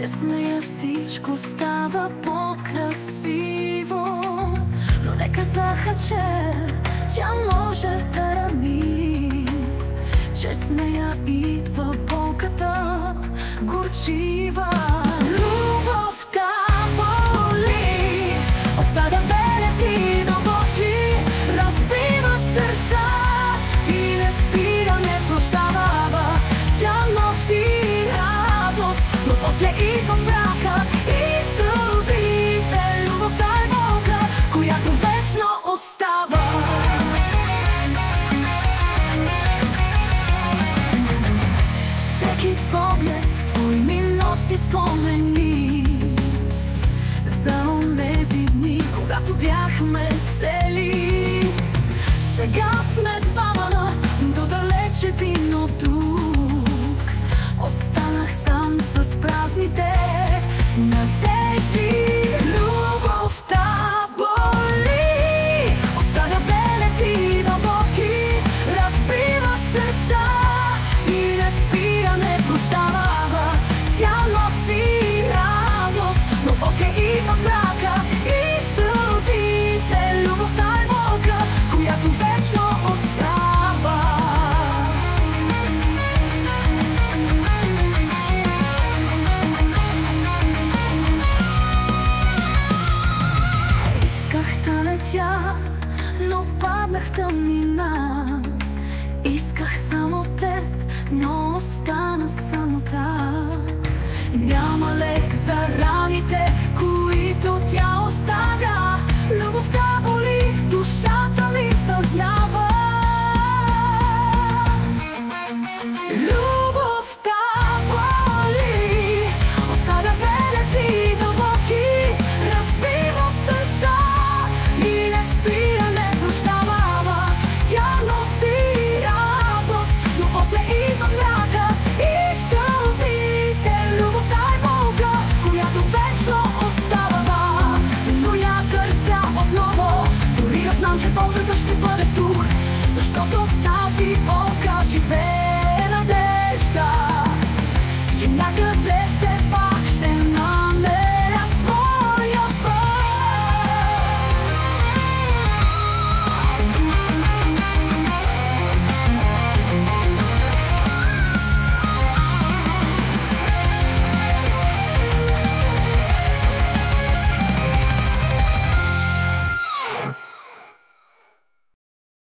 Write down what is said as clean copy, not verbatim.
че с нея всичко става по-красиво. Но не казаха, че тя може да рани, че с нея идва болката горчива. Любовта боли, оставя белези дълбоки, разбива сърца и не спира, не прощава. Тя носи радост, но после идва мрака и сълзите. Любовта е болка, която вечно остава. Всеки поглед твой ми носи спомени за онези дни, когато бяхме цели. Сега сме двама до далеч един от друг. Останах сам с празните надежди. Любовта боли, оставя белези дълбоки, разбива сърца и не спира, не прощава. Тя носи радост, но после идва мрака и сълзите. Любовта е болка, която вечно остава. Исках да летя, но паднах в тъмнина. Исках само теб, но остана самота. Няма лек за раните, които тя оставя. Любовта боли, душата ми съзнава. Любовта боли, оставя белези дълбоки, разбива сърца и не спира, не прощава. Тя носи радост, но после идва мрака и сълзите. Любовта е болка, която вечно остава. Но я търся отново, дори да знам, че болката ще бъде тук, защото в тази болка живее.